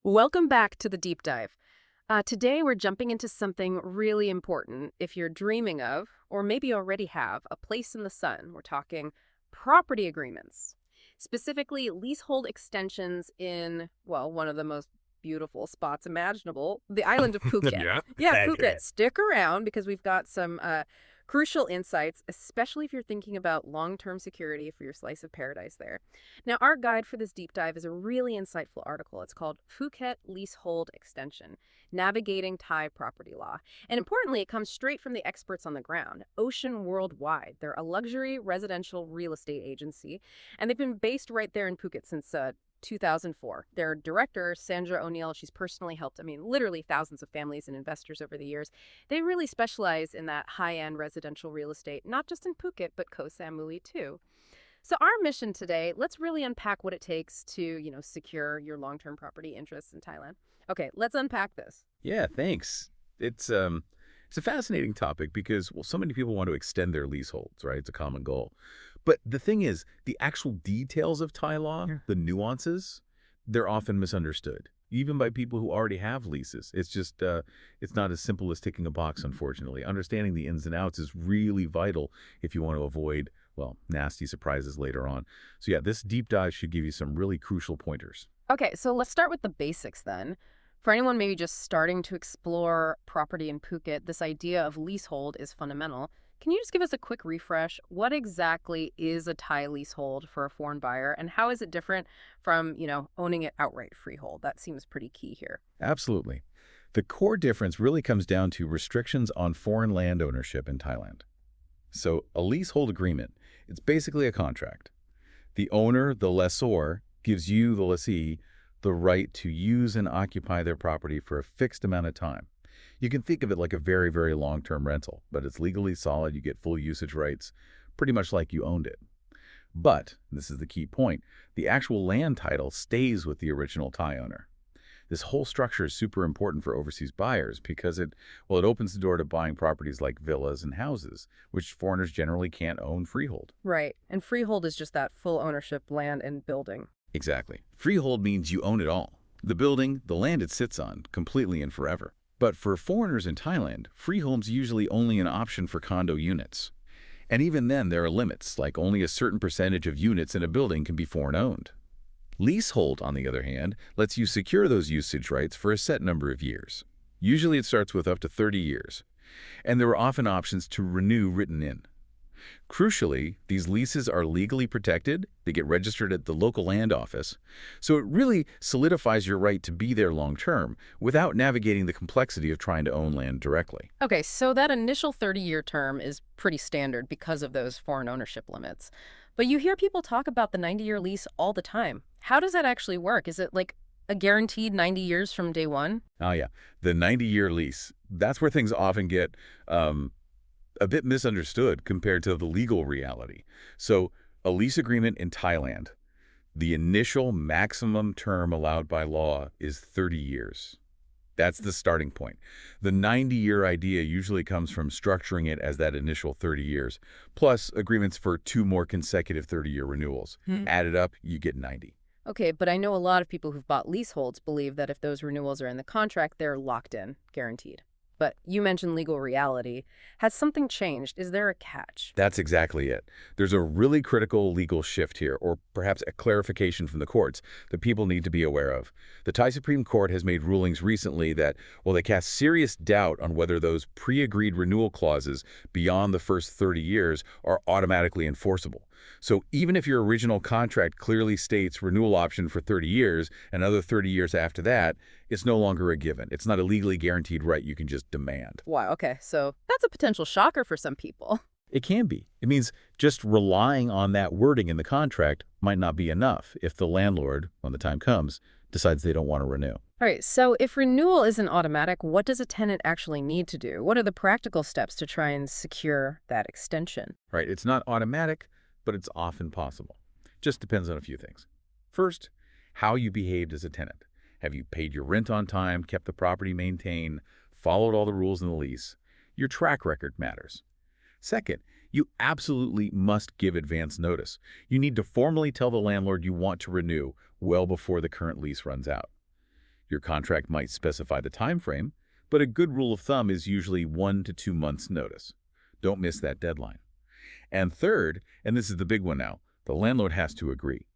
Welcome back to the deep dive. Today, we're jumping into something really important if you're dreaming of, or maybe already have, a place in the sun. We're talking property agreements, specifically leasehold extensions in, well, one of the most beautiful spots imaginable, the island of Phuket. Yeah. Yeah, Phuket. Stick around because we've got some crucial insights, especially if you're thinking about long-term security for your slice of paradise there. Now, our guide for this deep dive is a really insightful article. It's called Phuket Leasehold Extension, Navigating Thai Property Law. And importantly, it comes straight from the experts on the ground, Ocean Worldwide. They're a luxury residential real estate agency, and they've been based right there in Phuket since 2004. Their director, Sandra O'Neill, she's personally helped, literally thousands of families and investors over the years. They really specialize in that high-end residential real estate, not just in Phuket, but Koh Samui too. So our mission today, let's really unpack what it takes to, secure your long-term property interests in Thailand. Okay, let's unpack this. Yeah, thanks. It's a fascinating topic because, well, so many people want to extend their leaseholds, right? It's a common goal. But the thing is, the actual details of Thai law, Yeah. the nuances, they're often misunderstood, even by people who already have leases. It's not as simple as ticking a box, unfortunately. Understanding the ins and outs is really vital if you want to avoid, well, nasty surprises later on. So yeah, this deep dive should give you some really crucial pointers. Okay, so let's start with the basics then. For anyone maybe just starting to explore property in Phuket, this idea of leasehold is fundamental. Can you just give us a quick refresh? What exactly is a Thai leasehold for a foreign buyer, and how is it different from, owning it outright freehold? That seems pretty key here. Absolutely. The core difference really comes down to restrictions on foreign land ownership in Thailand. So a leasehold agreement, it's basically a contract. The owner, the lessor, gives you, the lessee, the right to use and occupy their property for a fixed amount of time. You can think of it like a very, very long-term rental, but it's legally solid. You get full usage rights, pretty much like you owned it. But, this is the key point, the actual land title stays with the original Thai owner. This whole structure is super important for overseas buyers because it opens the door to buying properties like villas and houses, which foreigners generally can't own freehold. Right. And freehold is just that full ownership land and building. Exactly. Freehold means you own it all. The building, the land it sits on, completely and forever. But for foreigners in Thailand, freehold's usually only an option for condo units. And even then, there are limits, like only a certain percentage of units in a building can be foreign-owned. Leasehold, on the other hand, lets you secure those usage rights for a set number of years. Usually it starts with up to 30 years. And there are often options to renew written in. Crucially, these leases are legally protected. They get registered at the local land office. So it really solidifies your right to be there long term without navigating the complexity of trying to own land directly. Okay, so that initial 30-year term is pretty standard because of those foreign ownership limits. But you hear people talk about the 90-year lease all the time. How does that actually work? Is it like a guaranteed 90 years from day one? Oh yeah, the 90-year lease. That's where things often get a bit misunderstood compared to the legal reality. So a lease agreement in Thailand, the initial maximum term allowed by law is 30 years. That's the starting point. The 90-year idea usually comes from structuring it as that initial 30 years, plus agreements for 2 more consecutive 30-year renewals. Added up, you get 90. Okay, but I know a lot of people who've bought leaseholds believe that if those renewals are in the contract, they're locked in, guaranteed. But you mentioned legal reality. Has something changed? Is there a catch? That's exactly it. There's a really critical legal shift here, or perhaps a clarification from the courts that people need to be aware of. The Thai Supreme Court has made rulings recently that, well, they cast serious doubt on whether those pre-agreed renewal clauses beyond the first 30 years are automatically enforceable. So even if your original contract clearly states renewal option for 30 years and another 30 years after that, it's no longer a given. It's not a legally guaranteed right you can just demand. Wow, okay, so that's a potential shocker for some people. It can be. It means just relying on that wording in the contract might not be enough if the landlord, when the time comes, decides they don't want to renew. All right, so if renewal isn't automatic, what does a tenant actually need to do? What are the practical steps to try and secure that extension? Right? It's not automatic, but it's often possible. Just depends on a few things. First, how you behaved as a tenant. Have you paid your rent on time, kept the property maintained, followed all the rules in the lease? Your track record matters. Second, you absolutely must give advance notice. You need to formally tell the landlord you want to renew well before the current lease runs out. Your contract might specify the time frame, but a good rule of thumb is usually 1 to 2 months notice. Don't miss that deadline. And third, and this is the big one now, the landlord has to agree.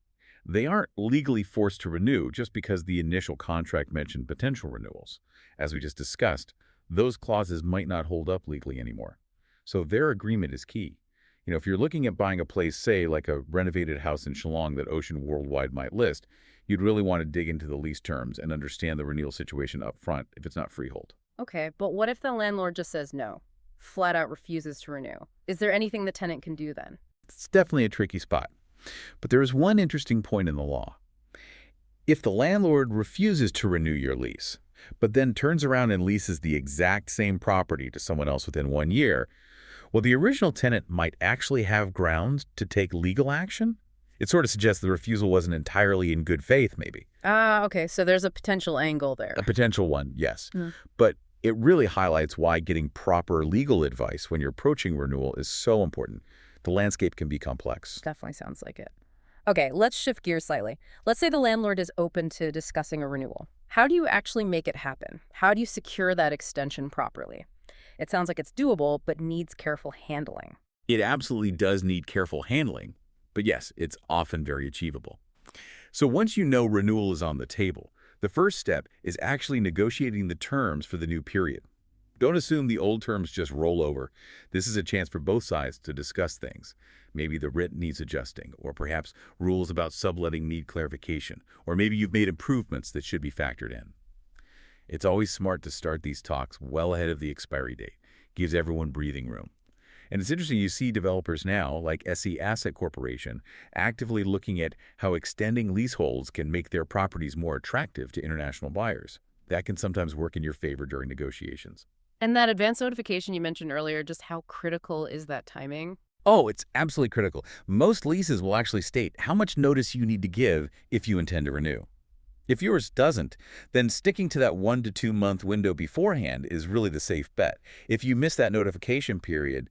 They aren't legally forced to renew just because the initial contract mentioned potential renewals. As we just discussed, those clauses might not hold up legally anymore. So their agreement is key. If you're looking at buying a place, say, like a renovated house in Shillong that Ocean Worldwide might list, you'd really want to dig into the lease terms and understand the renewal situation up front if it's not freehold. Okay, but what if the landlord just says no, flat out refuses to renew? Is there anything the tenant can do then? It's definitely a tricky spot. But there is one interesting point in the law. If the landlord refuses to renew your lease, but then turns around and leases the exact same property to someone else within 1 year, well, the original tenant might actually have grounds to take legal action. It sort of suggests the refusal wasn't entirely in good faith, maybe. Okay, so there's a potential angle there. A potential one, yes. Mm. But it really highlights why getting proper legal advice when you're approaching renewal is so important. The landscape can be complex. Definitely sounds like it. Okay, let's shift gears slightly. Let's say the landlord is open to discussing a renewal. How do you actually make it happen? How do you secure that extension properly? It sounds like it's doable, but needs careful handling. It absolutely does need careful handling, but yes, it's often very achievable. So once you know renewal is on the table, the first step is actually negotiating the terms for the new period. Don't assume the old terms just roll over. This is a chance for both sides to discuss things. Maybe the rent needs adjusting, or perhaps rules about subletting need clarification, or maybe you've made improvements that should be factored in. It's always smart to start these talks well ahead of the expiry date. Gives everyone breathing room. And it's interesting you see developers now, like SE Asset Corporation, actively looking at how extending leaseholds can make their properties more attractive to international buyers. That can sometimes work in your favor during negotiations. And that advance notification you mentioned earlier, just how critical is that timing? Oh, it's absolutely critical. Most leases will actually state how much notice you need to give if you intend to renew. If yours doesn't, then sticking to that 1 to 2 month window beforehand is really the safe bet. If you miss that notification period,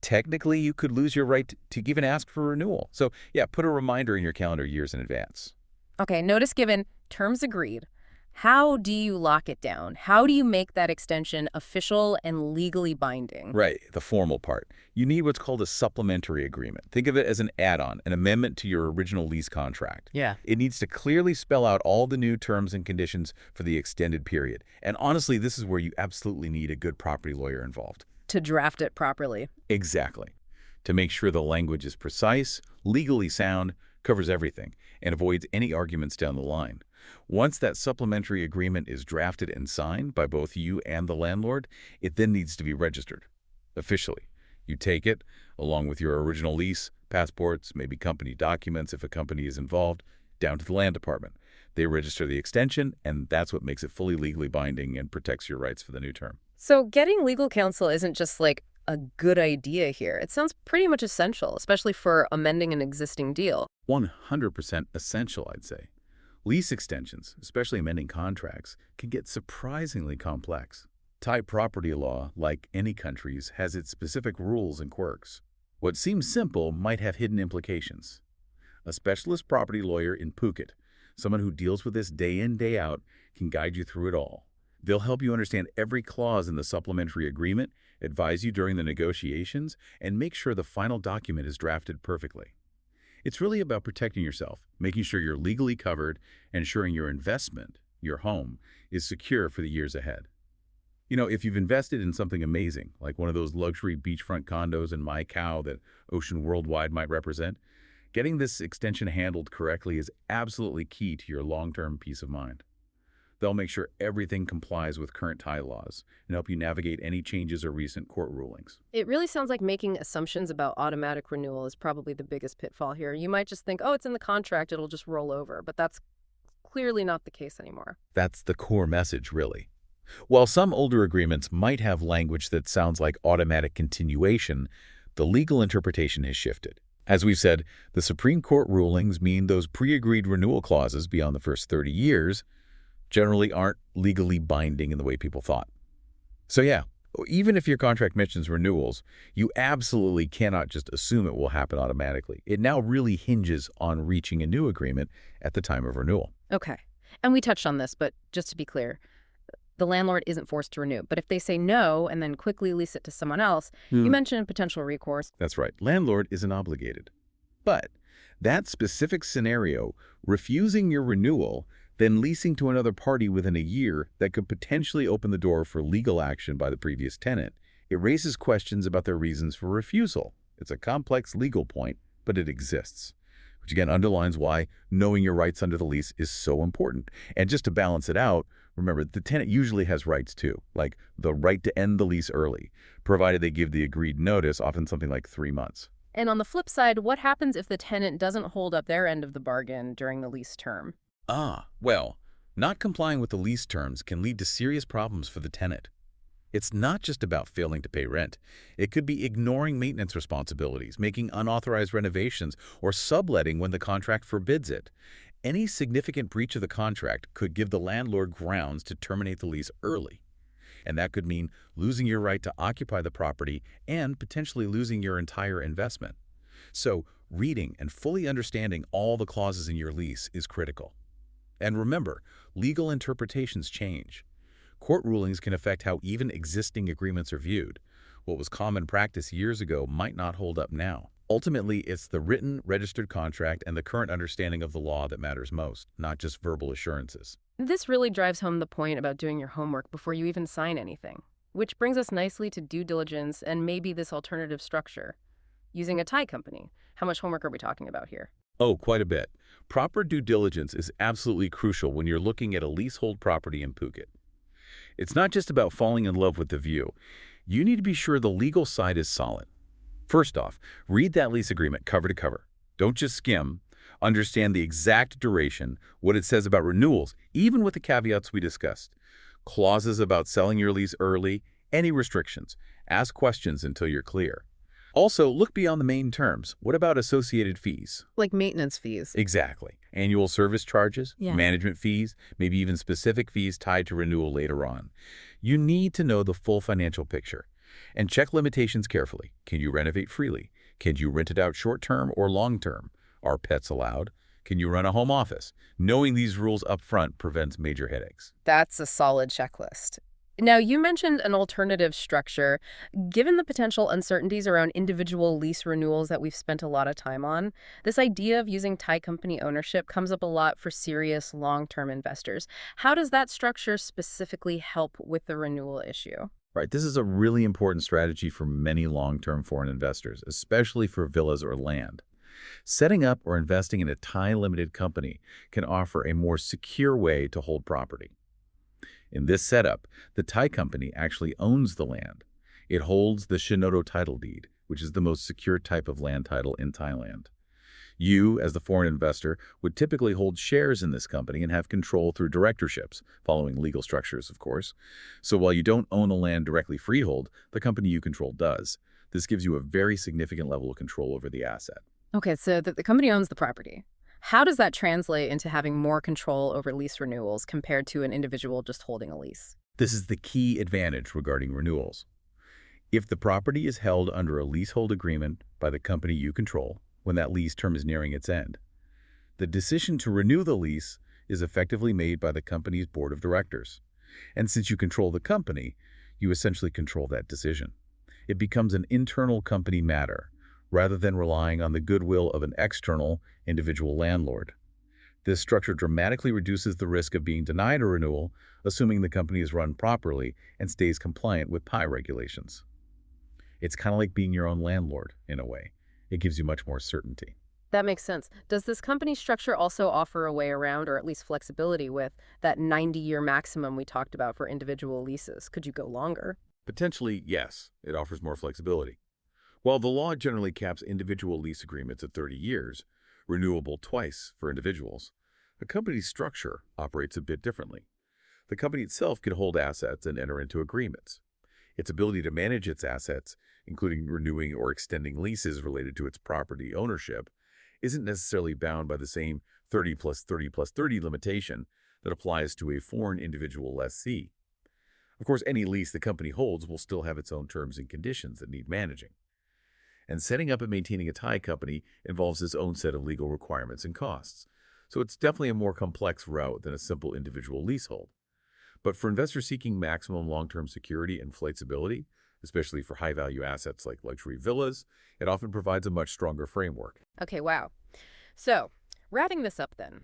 technically you could lose your right to even ask for renewal. So yeah, put a reminder in your calendar years in advance. Okay, notice given, terms agreed. How do you lock it down? How do you make that extension official and legally binding? Right, the formal part. You need what's called a supplementary agreement. Think of it as an add-on, an amendment to your original lease contract. Yeah. It needs to clearly spell out all the new terms and conditions for the extended period. And honestly, this is where you absolutely need a good property lawyer involved. To draft it properly. Exactly. To make sure the language is precise, legally sound, covers everything, and avoids any arguments down the line. Once that supplementary agreement is drafted and signed by both you and the landlord, it then needs to be registered officially. You take it, along with your original lease, passports, maybe company documents if a company is involved, down to the land department. They register the extension, and that's what makes it fully legally binding and protects your rights for the new term. So getting legal counsel isn't just like a good idea here. It sounds pretty much essential, especially for amending an existing deal. 100% essential, I'd say. Lease extensions, especially amending contracts, can get surprisingly complex. Thai property law, like any country's, has its specific rules and quirks. What seems simple might have hidden implications. A specialist property lawyer in Phuket, someone who deals with this day in, day out, can guide you through it all. They'll help you understand every clause in the supplementary agreement, advise you during the negotiations, and make sure the final document is drafted perfectly. It's really about protecting yourself, making sure you're legally covered, and ensuring your investment, your home, is secure for the years ahead. If you've invested in something amazing, like one of those luxury beachfront condos in Macau that Ocean Worldwide might represent, getting this extension handled correctly is absolutely key to your long-term peace of mind. They'll make sure everything complies with current Thai laws and help you navigate any changes or recent court rulings. It really sounds like making assumptions about automatic renewal is probably the biggest pitfall here. You might just think, oh, it's in the contract, it'll just roll over. But that's clearly not the case anymore. That's the core message, really. While some older agreements might have language that sounds like automatic continuation, the legal interpretation has shifted. As we've said, the Supreme Court rulings mean those pre-agreed renewal clauses beyond the first 30 years generally aren't legally binding in the way people thought. So yeah, even if your contract mentions renewals, you absolutely cannot just assume it will happen automatically. It now really hinges on reaching a new agreement at the time of renewal. Okay. And we touched on this, but just to be clear, the landlord isn't forced to renew. But if they say no and then quickly lease it to someone else, you mentioned potential recourse. That's right. Landlord isn't obligated. But that specific scenario, refusing your renewal, then leasing to another party within a year that could potentially open the door for legal action by the previous tenant, it raises questions about their reasons for refusal. It's a complex legal point, but it exists, which again underlines why knowing your rights under the lease is so important. And just to balance it out, remember, the tenant usually has rights too, like the right to end the lease early, provided they give the agreed notice, often something like 3 months. And on the flip side, what happens if the tenant doesn't hold up their end of the bargain during the lease term? Well, not complying with the lease terms can lead to serious problems for the tenant. It's not just about failing to pay rent. It could be ignoring maintenance responsibilities, making unauthorized renovations, or subletting when the contract forbids it. Any significant breach of the contract could give the landlord grounds to terminate the lease early. And that could mean losing your right to occupy the property and potentially losing your entire investment. So, reading and fully understanding all the clauses in your lease is critical. And remember, legal interpretations change. Court rulings can affect how even existing agreements are viewed. What was common practice years ago might not hold up now. Ultimately, it's the written, registered contract and the current understanding of the law that matters most, not just verbal assurances. This really drives home the point about doing your homework before you even sign anything, which brings us nicely to due diligence and maybe this alternative structure. Using a tie company. How much homework are we talking about here? Oh, quite a bit. Proper due diligence is absolutely crucial when you're looking at a leasehold property in Phuket. It's not just about falling in love with the view. You need to be sure the legal side is solid. First off, read that lease agreement cover to cover. Don't just skim. Understand the exact duration, what it says about renewals, even with the caveats we discussed. Clauses about selling your lease early, any restrictions. Ask questions until you're clear. Also, look beyond the main terms. What about associated fees? Like maintenance fees. Exactly. Annual service charges, Yeah. management fees, maybe even specific fees tied to renewal later on. You need to know the full financial picture. And check limitations carefully. Can you renovate freely? Can you rent it out short-term or long-term? Are pets allowed? Can you run a home office? Knowing these rules up front prevents major headaches. That's a solid checklist. Now, you mentioned an alternative structure. Given the potential uncertainties around individual lease renewals that we've spent a lot of time on, this idea of using tie company ownership comes up a lot for serious long-term investors. How does that structure specifically help with the renewal issue? Right, this is a really important strategy for many long-term foreign investors, especially for villas or land. Setting up or investing in a tie-limited company can offer a more secure way to hold property. In this setup, the Thai company actually owns the land. It holds the Shinodo title deed, which is the most secure type of land title in Thailand. You, as the foreign investor, would typically hold shares in this company and have control through directorships, following legal structures, of course. So while you don't own the land directly freehold, the company you control does. This gives you a very significant level of control over the asset. Okay, so the company owns the property. How does that translate into having more control over lease renewals compared to an individual just holding a lease? This is the key advantage regarding renewals. If the property is held under a leasehold agreement by the company you control, when that lease term is nearing its end, the decision to renew the lease is effectively made by the company's board of directors. And since you control the company, you essentially control that decision. It becomes an internal company matter, rather than relying on the goodwill of an external, individual landlord. This structure dramatically reduces the risk of being denied a renewal, assuming the company is run properly and stays compliant with PI regulations. It's kind of like being your own landlord, in a way. It gives you much more certainty. That makes sense. Does this company structure also offer a way around, or at least flexibility with, that 90-year maximum we talked about for individual leases? Could you go longer? Potentially, yes, it offers more flexibility. While the law generally caps individual lease agreements at 30 years, renewable twice for individuals, a company's structure operates a bit differently. The company itself can hold assets and enter into agreements. Its ability to manage its assets, including renewing or extending leases related to its property ownership, isn't necessarily bound by the same 30 plus 30 plus 30 limitation that applies to a foreign individual lessee. Of course, any lease the company holds will still have its own terms and conditions that need managing. And setting up and maintaining a Thai company involves its own set of legal requirements and costs. So it's definitely a more complex route than a simple individual leasehold. But for investors seeking maximum long-term security and flexibility, especially for high-value assets like luxury villas, it often provides a much stronger framework. Okay, wow. So, wrapping this up then,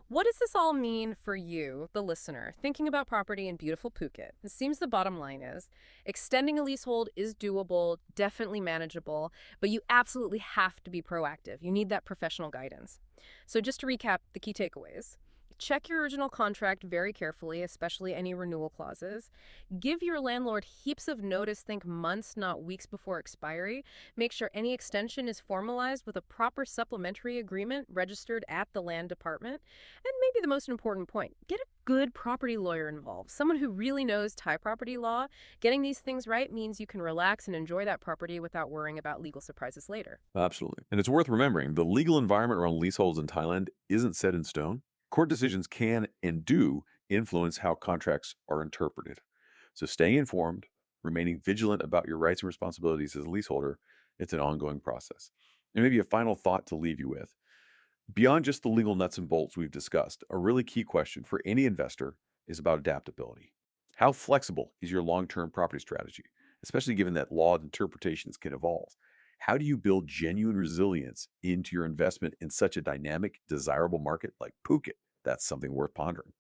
what does this all mean for you, the listener, thinking about property in beautiful Phuket? It seems the bottom line is extending a leasehold is doable, definitely manageable, but you absolutely have to be proactive. You need that professional guidance. So, just to recap the key takeaways. Check your original contract very carefully, especially any renewal clauses. Give your landlord heaps of notice, think months, not weeks before expiry. Make sure any extension is formalized with a proper supplementary agreement registered at the land department. And maybe the most important point, get a good property lawyer involved, someone who really knows Thai property law. Getting these things right means you can relax and enjoy that property without worrying about legal surprises later. Absolutely. And it's worth remembering the legal environment around leaseholds in Thailand isn't set in stone. Court decisions can and do influence how contracts are interpreted. So staying informed, remaining vigilant about your rights and responsibilities as a leaseholder, it's an ongoing process. And maybe a final thought to leave you with. Beyond just the legal nuts and bolts we've discussed, a really key question for any investor is about adaptability. How flexible is your long term property strategy, especially given that law interpretations can evolve? How do you build genuine resilience into your investment in such a dynamic, desirable market like Phuket? That's something worth pondering.